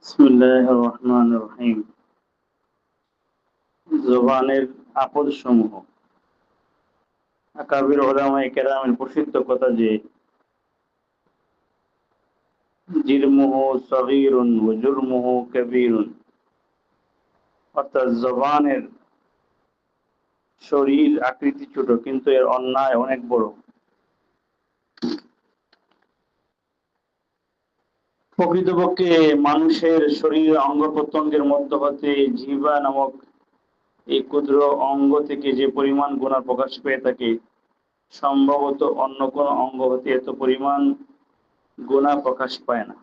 বিসমিল্লাহির রহমানির রহিম। জবানের আপদসমূহ। আকাবির উলামায়ে কেরামের প্রসিদ্ধ কথা যে জিরমুহু সগীরুন ওয়া জুরমুহু কাবীরুন, অর্থাৎ জবানের শরীর আকৃতি ছোট কিন্তু এর অন্যায় অনেক বড়। প্রকৃতপক্ষে মানুষের শরীরের অঙ্গ প্রত্যঙ্গের মধ্য হতে জিহ্বা নামক এই ক্ষুদ্র অঙ্গ থেকে যে পরিমাণ গুনাহ প্রকাশ পেয়ে থাকে, সম্ভবত অন্য কোনো অঙ্গ হতে এত পরিমাণ গুনাহ প্রকাশ পায় না।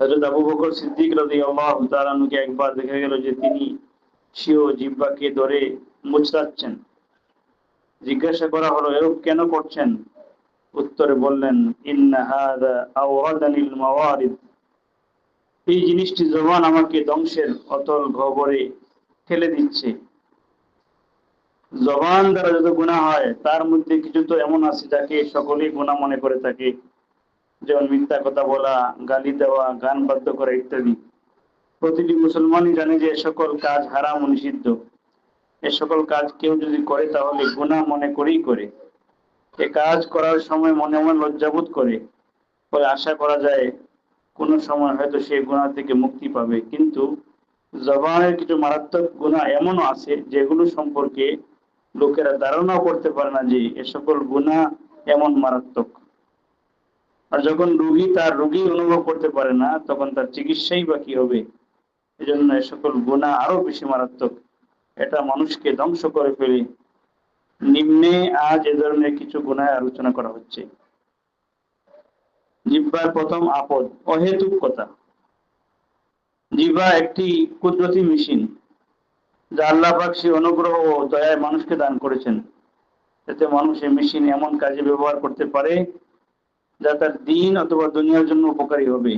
হযরত আবু বকর সিদ্দিক রাদিয়াল্লাহু তাআলা আনহুকে একবার দেখা গেল যে তিনি স্বীয় জিহ্বাকে ধরে মুচড়াচ্ছেন। জিজ্ঞাসা করা হলো, এরূপ কেন করছেন? উত্তরে বললেন, ইন্না হাযা আওরাদানিল মাওয়ারিদ, এই জিনিসটি জবান আমাকে ধ্বংসের অতল গহ্বরে ঠেলে দিচ্ছে। জবান দ্বারা যত গুনাহ হয় তার মধ্যে কিছু তো এমন আছে যাকে সকলেই গুনাহ মনে করে থাকে, যেমন মিথ্যা কথা বলা, গালি দেওয়া, গান বাদ্য করা ইত্যাদি। প্রতিটি মুসলমানই জানে যে এ সকল কাজ হারাম ও নিষিদ্ধ। এ সকল কাজ কেউ যদি করে তাহলে গুনাহ মনে করেই করে। এ কাজ করার সময় মনে মনে লজ্জাবোধ করে, পরে আশা করা যায় কোনো সময় হয়তো সে গুনাহ থেকে মুক্তি পাবে। কিন্তু জবানের কিছু মারাত্মক গুনাহ এমনও আছে যেগুলো সম্পর্কে লোকেরা ধারণাও করতে পারে না যে এ সকল গুনাহ এমন মারাত্মক। আর যখন রোগী তার রোগী অনুভব করতে পারে না, তখন তার চিকিৎসাই বা কি হবে? এজন্য এ সকল গুনাহ আরো বেশি মারাত্মক। এটা মানুষকে ধ্বংস করে ফেলে। নিম্নে আজ এ ধরনের কিছু গুনাহের আলোচনা করা হচ্ছে। জিহ্বার প্রথম আপদ, অহেতুক কথা। জিহ্বা একটি কুদরতি মেশিন, যা আল্লাহ পাক সেই অনুগ্রহ ও দয়ায় মানুষকে দান করেছেন। এতে মানুষ এই মেশিন এমন কাজে ব্যবহার করতে পারে যা তার দিন অথবা দুনিয়ার জন্য উপকারী হবে।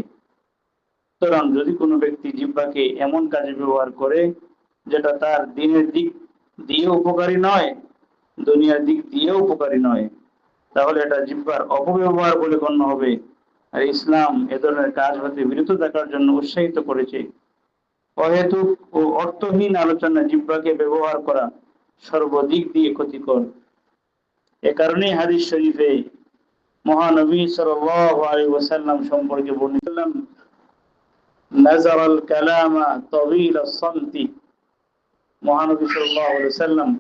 সুতরাং যদি কোনো ব্যক্তি জিহ্বাকে এমন কাজে ব্যবহার করে যেটা তার দিনের দিক দিয়ে উপকারী নয়, দুনিয়ার দিক দিয়েও উপকারী নয়, তাহলে এটা জিহ্বার অপব্যবহার বলে গণ্য হবে। আর ইসলাম এ ধরনের কাজ হতে বিরত থাকার জন্য উৎসাহিত করেছে। অহেতুক ও অর্থহীন আলোচনা জিহ্বাকে ব্যবহার করা সর্বদিক দিয়ে ক্ষতিকর। এ কারণেই হাদিস শরীফে মহানবী সাল্লাল্লাহু আলাইহি ওয়াসাল্লাম সম্পর্কে বর্ণিত, নাজারাল কালামা তাওয়িল আস-সামতি, মহানবী সাল্লাল্লাহু আলাইহি ওয়াসাল্লাম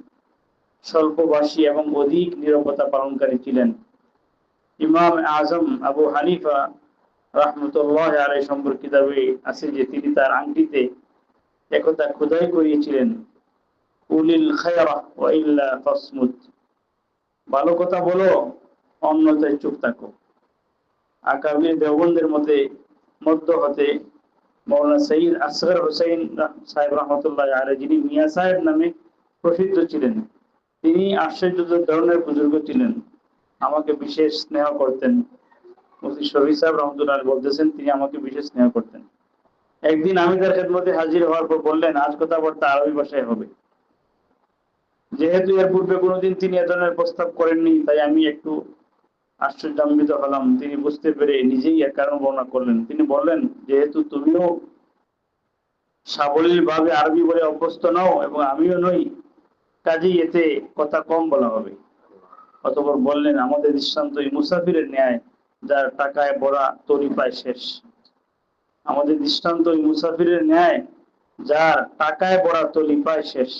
স্বল্পভাষী এবং অধিক নীরবতা পালনকারী ছিলেন। ইমাম আজম আবু হানিফা রাহমাতুল্লাহ আলাইহি সম্পর্কে কিতাবে আছে যে তিনি তার আংটিতে একথা খোদাই করিয়েছিলেন, উলিল খায়রা ওয়া ইল্লা ফাসমুত, ভালো কথা বলো অন্যথায় চুপ থাকো। আকাবির দেওবন্দের মধ্য হতে মৌলানা সৈয়দ আসগর হোসেন সাহেব রহমতুল্লাহ আলাইহি, যিনি মিয়া সাহেব নামে প্রসিদ্ধ ছিলেন, তিনি আশ্চর্য ধরনের বুজুর্গ ছিলেন, আমাকে বিশেষ স্নেহ করতেন। মুফতি শফি সাহেব রহমতুল্লাহ বলতেছেন তিনি আমাকে বিশেষ স্নেহ করতেন। একদিন আমি তার খেদমতে হাজির হওয়ার পর বললেন, আজ কথাবার্তা আরবি ভাষায় হবে। যেহেতু এর পূর্বে কোনোদিন তিনি এ ধরনের প্রস্তাব করেননি, তাই আমি একটু আশ্চর্যান্বিত হলাম। তিনি বুঝতে পেরে নিজেই এর কারণ বর্ণনা করলেন। তিনি বললেন, যেহেতু তুমিও সাবলীল ভাবে আরবি বলে অভ্যস্ত নও এবং আমিও নই, কাজেই এতে কথা কম বলা হবে। অতঃপর বললেন, আমাদের দৃষ্টান্ত এই মুসাফিরের ন্যায় যার টাকায় ভরা তরি পায় শেষ। আমাদের দৃষ্টান্ত এই মুসাফিরের ন্যায় যার টাকায় ভরা তরি পায় শেষ।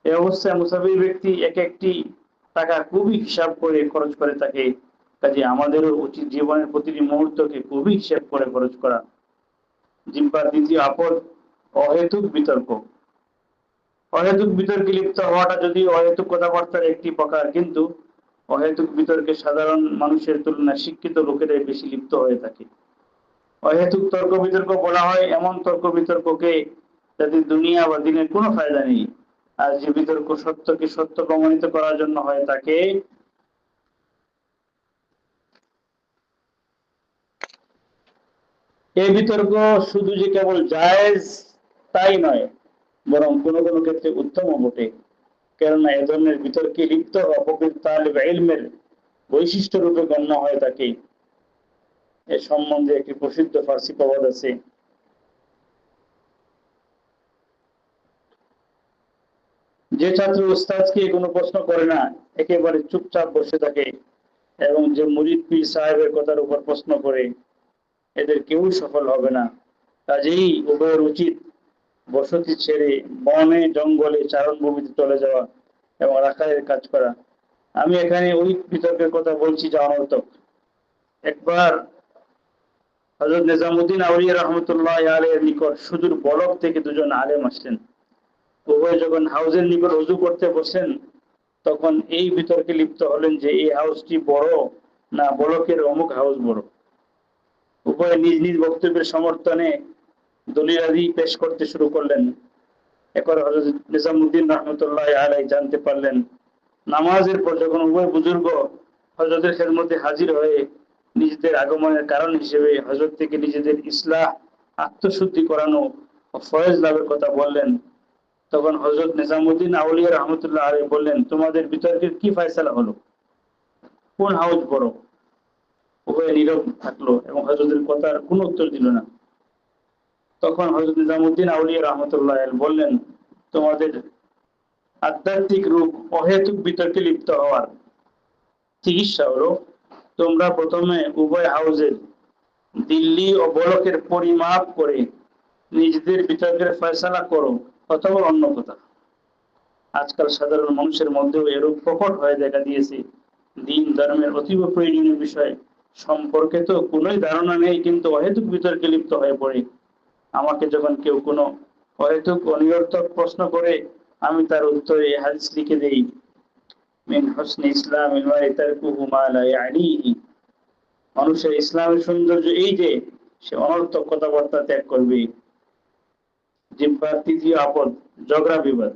এই অবস্থায় মুসাফির ব্যক্তি এক একটি টাকা খুবই হিসাব করে খরচ করে থাকে। কাজে আমাদেরও উচিত জীবনের প্রতিটি মুহূর্তকে খুবই হিসাব করে খরচ করা। জিহ্বার দ্বিতীয় আপদ, অহেতুক বিতর্ক। অহেতুক বিতর্কে লিপ্ত হওয়াটা যদি অহেতুক কথাবার্তার একটি প্রকার, কিন্তু অহেতুক বিতর্কে সাধারণ মানুষের তুলনায় শিক্ষিত লোকেরাই বেশি লিপ্ত হয়ে থাকে। অহেতুক তর্ক বিতর্ক বলা হয় এমন তর্ক বিতর্ককে যাতে দুনিয়া বা দিনের কোনো ফায়দা নেই। আর যে বিতর্ক সত্যকে সত্য প্রমাণিত করার জন্য হয় তাকে এই বিতর্ক শুধু যে কেবল জায়েজ তাই নয়, বরং কোনো কোনো ক্ষেত্রে উত্তমও বটে। কেননা এ ধরনের বিতর্কে লিপ্ত হওয়া প্রকৃত তালিব ইলমের বৈশিষ্ট্য রূপে গণ্য হয়ে থাকে। এ সম্বন্ধে একটি প্রসিদ্ধ ফার্সি প্রবাদ আছে, যে ছাত্র উস্তাদকে কোনো প্রশ্ন করে না, একেবারে চুপচাপ বসে থাকে, এবং যে মুরিদ পীর সাহেবের কথার উপর প্রশ্ন করে, এদের কেউ সফল হবে না। কাজেই উভয়ের উচিত বসতি ছেড়ে বনে জঙ্গলে চারণভূমিতে চলে যাওয়া এবং রাখালের কাজ করা। আমি এখানে ওই বিতর্কের কথা বলছি যা অনর্থক। একবার হযরত নিজামুদ্দিন আউলিয়া রহমতুল্লাহ আলাইহির নিকট সুদূর বলক থেকে দুজন আলেম আসলেন। উভয় যখন হাউজের নিকট ওযু করতে বসলেন, তখন এই বিতর্কে লিপ্ত হলেন যে এই হাউসটি বড় না বলকের অমুক হাউস বড়। উভয় নিজ নিজ বক্তব্যের সমর্থনে দলিলাদি পেশ করতে শুরু করলেন। এরপর হযরত নিজামুদ্দিন রহমতুল্লাহ আলাইহি জানতে পারলেন, নামাজের পর যখন উভয় বুজুর্গ হযরতের খেদমতে হাজির হয়ে নিজেদের আগমনের কারণ হিসেবে হযরত থেকে নিজেদের ইসলাহ, আত্মশুদ্ধি করানো ও ফয়েজ লাভের কথা বললেন, তখন হযরত নিজামুদ্দিন আউলিয়া রহমতুল্লাহ আলাইহি বললেন, তোমাদের বিতর্কের কি ফয়সালা হলো? কোন হাউস বড়? উভয়ে নীরব থাকলো এবং হযরতের কথার কোনো উত্তর দিল না। তখন হযরত নিজামুদ্দিন আউলিয়া রহমতুল্লাহ আলাইহি বললেন, তোমাদের আধ্যাত্মিক রূপ অহেতুক বিতর্কে লিপ্ত হওয়ার চিকিৎসা হলো, তোমরা প্রথমে উভয় হাউজের দিল্লি ও বলকের পরিমাপ করে নিজেদের বিতর্কের ফয়সালা করো, অথবা অন্য কথা। আজকাল সাধারণ মানুষের মধ্যেও এরূপ প্রকট হয়ে দেখা দিয়েছে। দিন ধর্মের অতীব প্রয়োজনীয় বিষয় সম্পর্কে তো কোনোই ধারণা নেই, কিন্তু অহেতুক বিতর্কে লিপ্ত হয়ে পড়ে। আমাকে যখন কেউ কোনো অহেতুক অনিরর্থক প্রশ্ন করে, আমি তার উত্তরে এই হাদিস লিখে দেই, মিন হুসনি ইসলামিল মারই তারকুহু মা লা ইয়ানিহি। মানুষের ইসলামের সৌন্দর্য এই যে সে অনর্থক কথাবার্তা ত্যাগ করবে। জিহ্বার তৃতীয় আপদ ঝগড়া বিবাদ।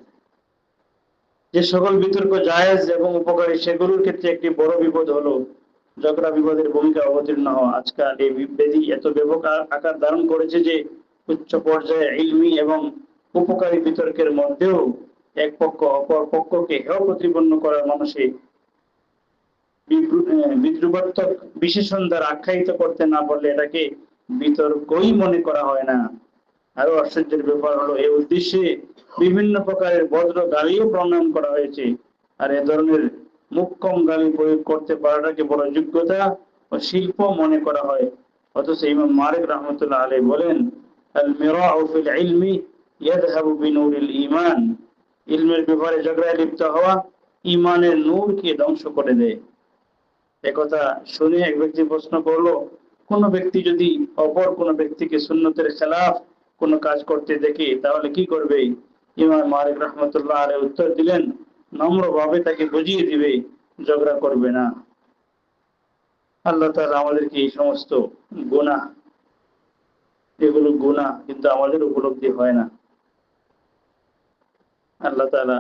যে সকল বিতর্ক জায়েজ এবং উপকারী, সেগুলোর ক্ষেত্রে একটি বড় বিপদ হলো ঝগড়া বিবাদের ভূমিকা অবতীর্ণ হওয়া। আজকাল এই বিভেদই এত ব্যাপক আকার ধারণ করেছে যে উচ্চ পর্যায়ে ইলমি এবং উপকারী বিতর্কের মধ্যেও এক পক্ষ অপর পক্ষকে হেয় প্রতিপন্ন করার মানুষে বিদ্রুপাত্মক বিশেষণ দ্বারা আখ্যায়িত করতে না পারলে এটাকে বিতর্কই মনে করা হয় না। আরো আশ্চর্যের ব্যাপার হলো, এই উদ্দেশ্যে বিভিন্ন প্রকারের বজ্র গালিও প্রণয়ন করা হয়েছে। আর এ ধরনের মুখ্যম গালি প্রয়োগ করতে পারাটাকে বড় যোগ্যতা ও শিল্প মনে করা হয়। অথচ ইমাম মালিক রহমতুল্লাহ আলাইহি বলেন, আল মিরাউ ফিল ইলমি ইয়াযহাবু বিনূরিল ঈমান। ইলমের ব্যাপারে ঝগড়ায় লিপ্ত হওয়া ঈমানের নূরকে ধ্বংস করে দেয়। একথা শুনে এক ব্যক্তি প্রশ্ন করলো, কোন ব্যক্তি যদি অপর কোন ব্যক্তিকে সুন্নতের খেলাফ কোন কাজ করতে দেখে তাহলে কি করবে? ইমাম মালিক রহমতুল্লাহ আলাইহি উত্তর দিলেন, নম্রভাবে তাকে বুঝিয়ে দিবে, ঝগড়া করবে না। আল্লাহ তাআলা আমাদেরকে এই সমস্ত গুনাহ, এগুলো গুনাহ কিন্তু আমাদের উপলব্ধি হয় না। আল্লাহ তাআলা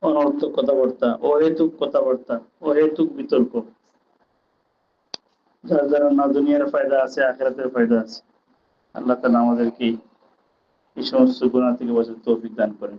অনর্থক কথাবার্তা, কথাবার্তা, অহেতুক বিতর্ক, যার দ্বারা না দুনিয়ার ফায়দা আছে, আখিরাতের ফায়দা আছে। আল্লাহ তাআলা আমাদেরকে এই সমস্ত গুনাহ থেকে বাঁচার তৌফিক দান করেন।